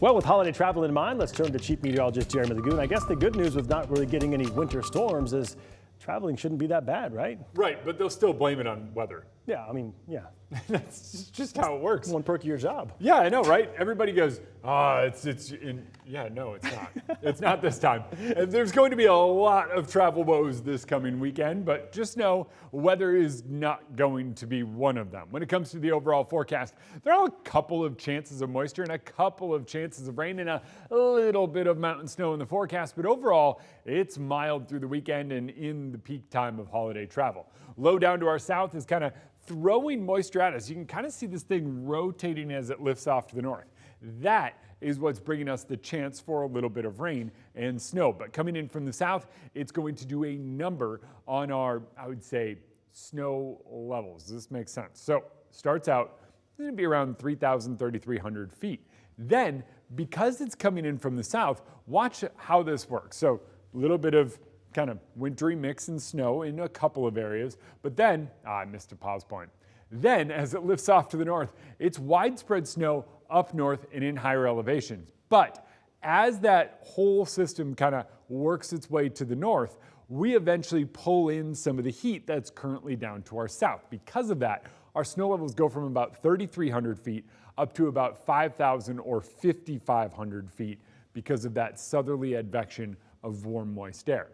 Well, with holiday travel in mind, let's turn to Chief Meteorologist Jeremy Lagoon. I guess the good news with not really getting any winter storms is traveling shouldn't be that bad, right? Right, but they'll still blame it on weather. Yeah, I mean, yeah. That's just how it works. One perk of your job. Yeah, I know, right? Everybody goes, yeah, no, it's not. It's not this time. And there's going to be a lot of travel woes this coming weekend, but just know weather is not going to be one of them. When it comes to the overall forecast, there are a couple of chances of moisture and a couple of chances of rain and a little bit of mountain snow in the forecast, but overall, it's mild through the weekend and in the peak time of holiday travel. Low down to our south is kind of throwing moisture at us. You can kind of see this thing rotating as it lifts off to the north. That is what's bringing us the chance for a little bit of rain and snow. But coming in from the south, it's going to do a number on our, I would say, snow levels. Does this make sense? So starts out, it's going to be around 3,000, 3,300 feet. Then, because it's coming in from the south, watch how this works. So a little bit of kind of wintry mix and snow in a couple of areas, but then, I missed a pause point. Then, as it lifts off to the north, it's widespread snow up north and in higher elevations. But as that whole system kind of works its way to the north, we eventually pull in some of the heat that's currently down to our south. Because of that, our snow levels go from about 3,300 feet up to about 5,000 or 5,500 feet because of that southerly advection of warm, moist air.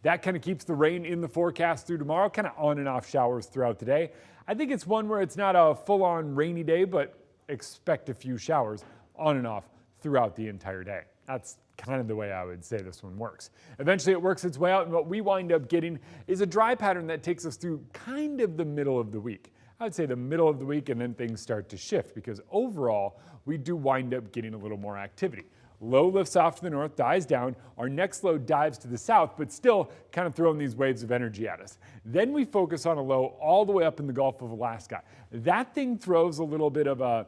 That kind of keeps the rain in the forecast through tomorrow, kind of on and off showers throughout the day. I think it's one where it's not a full-on rainy day, but expect a few showers on and off throughout the entire day. That's kind of the way I would say this one works. Eventually it works its way out, and what we wind up getting is a dry pattern that takes us through kind of the middle of the week. I would say the middle of the week, and then things start to shift because overall we do wind up getting a little more activity. Low lifts off to the north, dies down. Our next low dives to the south, but still kind of throwing these waves of energy at us. Then we focus on a low all the way up in the Gulf of Alaska. That thing throws a little bit of a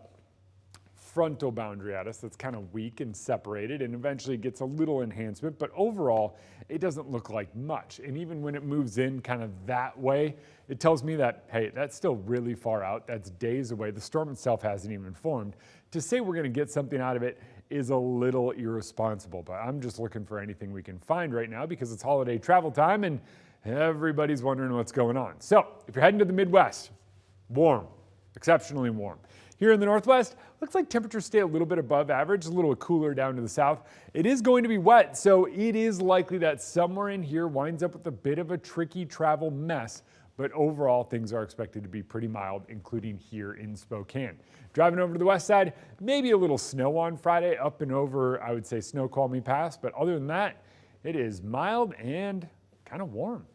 frontal boundary at us that's kind of weak and separated, and eventually gets a little enhancement, but overall it doesn't look like much. And even when it moves in kind of that way, it tells me that, hey, that's still really far out. That's days away. The storm itself hasn't even formed. To say we're going to get something out of it is a little irresponsible, but I'm just looking for anything we can find right now because it's holiday travel time and everybody's wondering what's going on. So if you're heading to the Midwest, warm, exceptionally warm. Here in the Northwest, looks like temperatures stay a little bit above average, a little cooler down to the south. It is going to be wet, so it is likely that somewhere in here winds up with a bit of a tricky travel mess, but overall things are expected to be pretty mild, including here in Spokane. Driving over to the west side, maybe a little snow on Friday up and over, I would say, Snoqualmie Pass, but other than that, it is mild and kind of warm.